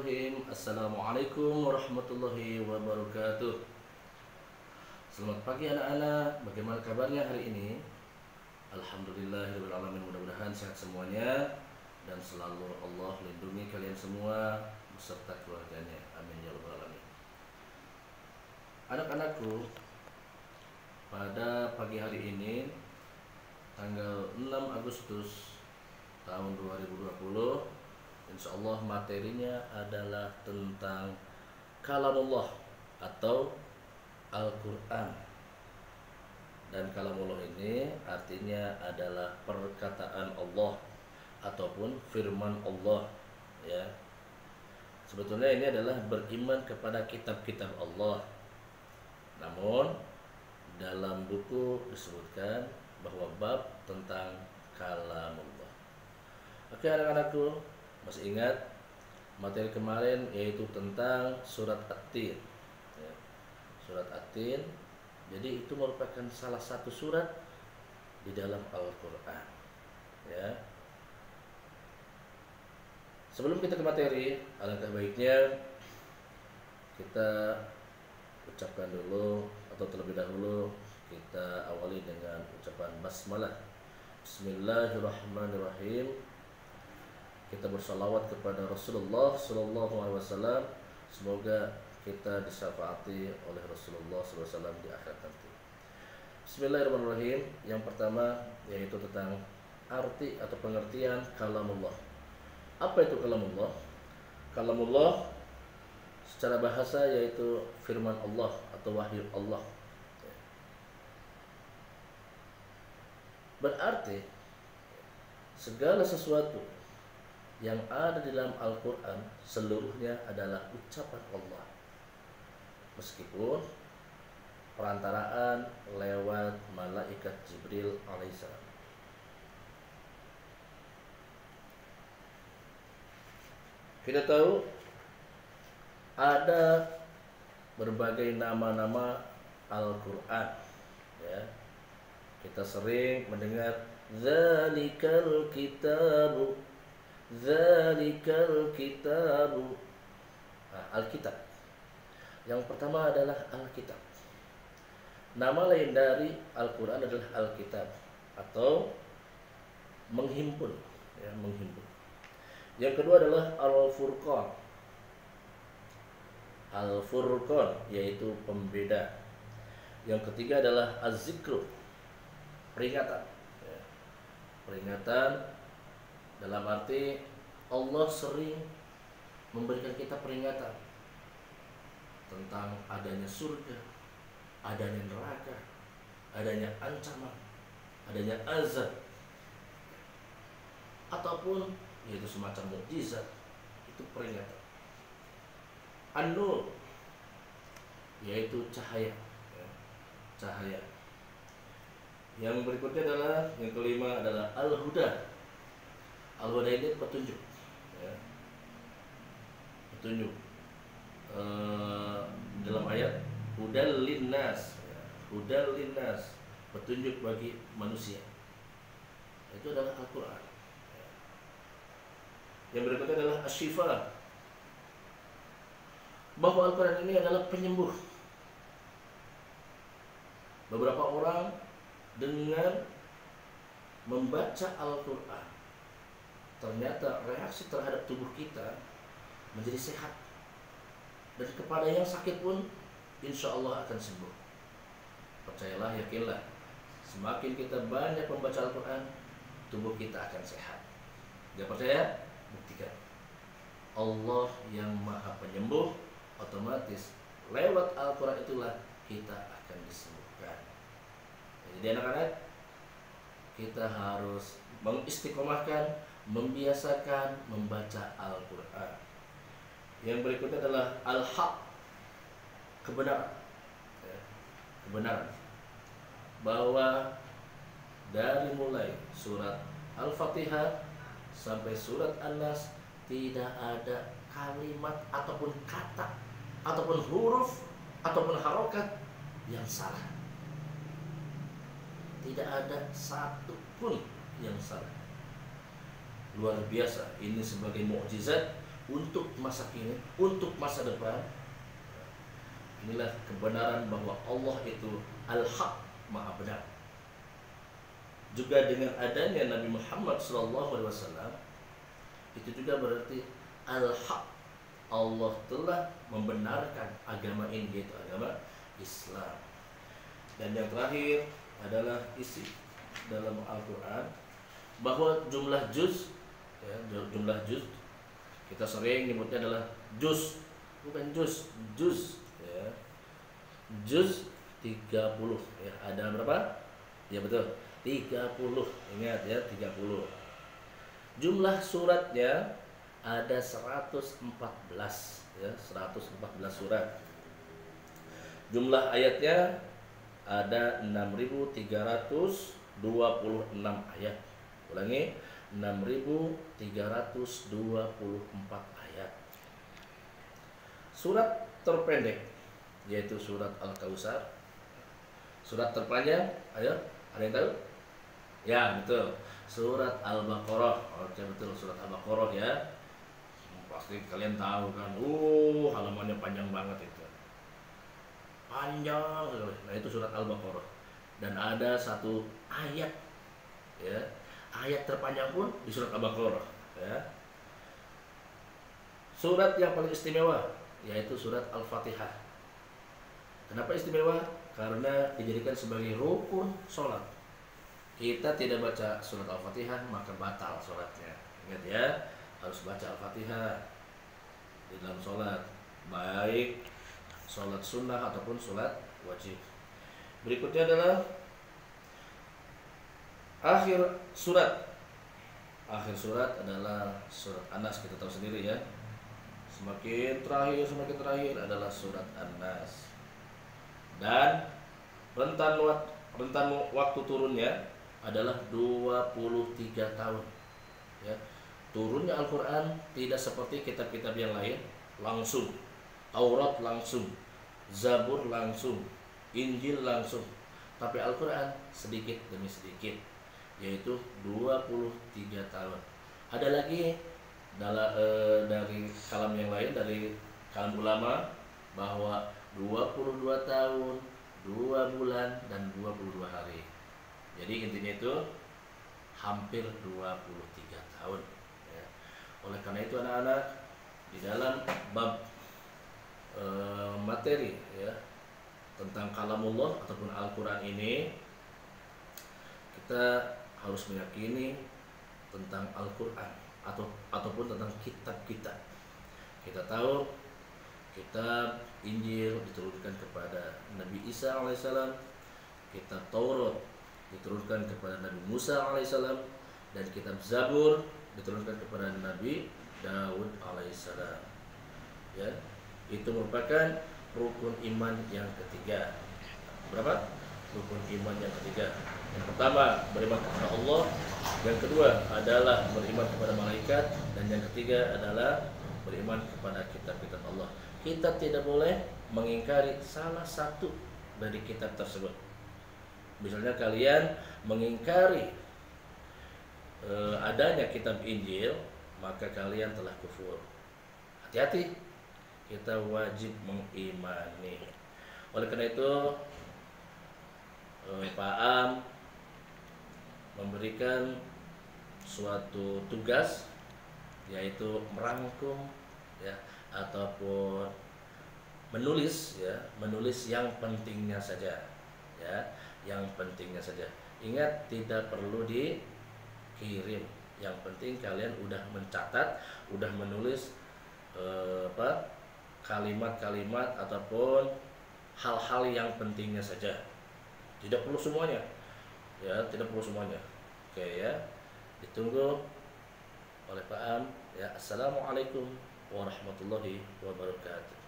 Bismillahirrahmanirrahim. Assalamualaikum warahmatullahi wabarakatuh. Selamat pagi anak-anak. Bagaimana kabarnya hari ini? Alhamdulillahirrahmanirrahim. Mudah-mudahan sehat semuanya dan selalu Allah lindungi kalian semua beserta keluarganya. Amin ya rabbal alamin. Anak-anakku, pada pagi hari ini tanggal 6 Agustus tahun 2020, insya Allah materinya adalah tentang kalamullah atau Al-Quran. Dan kalamullah ini artinya adalah perkataan Allah ataupun firman Allah, ya. Sebetulnya ini adalah beriman kepada kitab-kitab Allah. Namun dalam buku disebutkan bahwa bab tentang kalamullah. Oke anak-anakku, masih ingat materi kemarin yaitu tentang surat At-Tin, ya. Surat At-Tin, jadi itu merupakan salah satu surat di dalam Al-Quran, ya. Sebelum kita ke materi, alangkah baiknya kita ucapkan dulu atau terlebih dahulu kita awali dengan ucapan basmalah. Bismillahirrahmanirrahim. Kita bersalawat kepada Rasulullah Sallallahu Alaihi Wasallam. Semoga kita disyafaati oleh Rasulullah Sallallahu Alaihi Wasallam di akhirat nanti. Bismillahirrahmanirrahim. Yang pertama yaitu tentang arti atau pengertian kalamullah. Apa itu kalamullah? Kalamullah secara bahasa yaitu firman Allah atau wahyu Allah. Berarti segala sesuatu yang ada di dalam Al-Quran seluruhnya adalah ucapan Allah, meskipun perantaraan lewat malaikat Jibril alaihissalam. Kita tahu ada berbagai nama-nama Al-Quran, ya. Kita sering mendengar Zalikal kitabu, Zalikal kitabu. Alkitab. Yang pertama adalah Alkitab. Nama lain dari Al-Quran adalah Alkitab atau menghimpun, ya, menghimpun. Yang kedua adalah Al-Furqan. Al-Furqan yaitu pembeda. Yang ketiga adalah Az-Zikru, peringatan, ya. Peringatan dalam arti Allah sering memberikan kita peringatan tentang adanya surga, adanya neraka, adanya ancaman, adanya azab, ataupun yaitu semacam mukjizat, itu peringatan. An-Nur yaitu cahaya, ya, cahaya. Yang berikutnya adalah yang kelima adalah Al-Huda. Al-Huda ini petunjuk, ya. Petunjuk dalam ayat hudal linnas, ya. Hudal linnas, petunjuk bagi manusia. Itu adalah Al-Quran, ya. Yang berikutnya adalah Asy-Syifa, bahwa Al-Quran ini adalah penyembuh. Beberapa orang dengan membaca Al-Quran ternyata reaksi terhadap tubuh kita menjadi sehat, dan kepada yang sakit pun insya Allah akan sembuh. Percayalah, yakinlah, semakin kita banyak membaca Al-Quran, tubuh kita akan sehat. Gak percaya? Buktikan. Allah yang maha penyembuh, otomatis lewat Al-Quran itulah kita akan disembuhkan. Jadi anak-anak, kita harus mengistiqomahkan, membiasakan membaca Al-Quran. Yang berikutnya adalah Al-Haq, kebenaran, ya, kebenaran. Bahwa dari mulai surat Al-Fatihah sampai surat An-Nas tidak ada kalimat ataupun kata ataupun huruf ataupun harokat yang salah. Tidak ada satu pun yang salah. Luar biasa, ini sebagai mukjizat untuk masa kini, untuk masa depan. Inilah kebenaran bahwa Allah itu Al-Haq, Maha Benar. Juga dengan adanya Nabi Muhammad SAW, itu juga berarti Al-Haq, Allah telah membenarkan agama ini, yaitu agama Islam. Dan yang terakhir adalah isi dalam Al-Quran bahwa jumlah juz, ya, jumlah juz kita sering nyebutnya adalah juz, bukan juz, juz, ya. Juz 30, ya. Ada berapa? Ya betul, 30. Ingat ya, 30. Jumlah suratnya ada 114, ya, 114 surat. Jumlah ayatnya ada 6.326 ayat. Ulangi, 6.324 ayat. Surat terpendek yaitu surat Al-Kautsar. Surat terpanjang, ayo, ada yang tahu? Ya, betul. Surat Al-Baqarah. Oke, betul, surat Al-Baqarah ya. Pasti kalian tahu kan. Halamannya panjang banget itu. Panjang sekali. Nah, itu surat Al-Baqarah. Dan ada satu ayat, ya. Ayat terpanjang pun di surat Al-Baqarah, ya. Surat yang paling istimewa yaitu surat Al-Fatihah. Kenapa istimewa? Karena dijadikan sebagai rukun sholat. Kita tidak baca surat Al-Fatihah maka batal sholatnya. Ingat ya, harus baca Al-Fatihah di dalam sholat, baik sholat sunnah ataupun sholat wajib. Berikutnya adalah akhir surat. Akhir surat adalah surat An-Nas, kita tahu sendiri ya. Semakin terakhir adalah surat An-Nas. Dan rentan waktu turunnya adalah 23 tahun. Ya. Turunnya Al-Quran tidak seperti kitab-kitab yang lain langsung. Taurat langsung, Zabur langsung, Injil langsung. Tapi Al-Quran sedikit demi sedikit, yaitu 23 tahun. Ada lagi dari kalam yang lain, dari kalam ulama, bahwa 22 tahun, 2 bulan, dan 22 hari. Jadi intinya itu hampir 23 tahun, ya. Oleh karena itu anak-anak, di dalam bab materi, ya, tentang kalamullah ataupun Al-Quran ini, kita harus meyakini tentang Al-Quran ataupun tentang kitab-kitab. Kita tahu kitab Injil diturunkan kepada Nabi Isa alaihissalam, kitab Taurat diturunkan kepada Nabi Musa alaihissalam, dan kitab Zabur diturunkan kepada Nabi Daud alaihissalam. Ya, itu merupakan rukun iman yang ketiga. Berapa? Rukun iman yang ketiga. Yang pertama beriman kepada Allah, yang kedua adalah beriman kepada malaikat, dan yang ketiga adalah beriman kepada kitab-kitab Allah. Kita tidak boleh mengingkari salah satu dari kitab tersebut. Misalnya kalian mengingkari adanya kitab Injil, maka kalian telah kufur. Hati-hati, kita wajib mengimani. Oleh karena itu Pak Am memberikan suatu tugas, yaitu merangkum, ya, ataupun menulis, ya, menulis yang pentingnya saja, ya, yang pentingnya saja. Ingat, tidak perlu dikirim. Yang penting kalian udah mencatat, udah menulis kalimat-kalimat ataupun hal-hal yang pentingnya saja. Tidak perlu semuanya, ya, tidak perlu semuanya. Oke ya, ditunggu oleh Pak Am. Ya, assalamualaikum warahmatullahi wabarakatuh.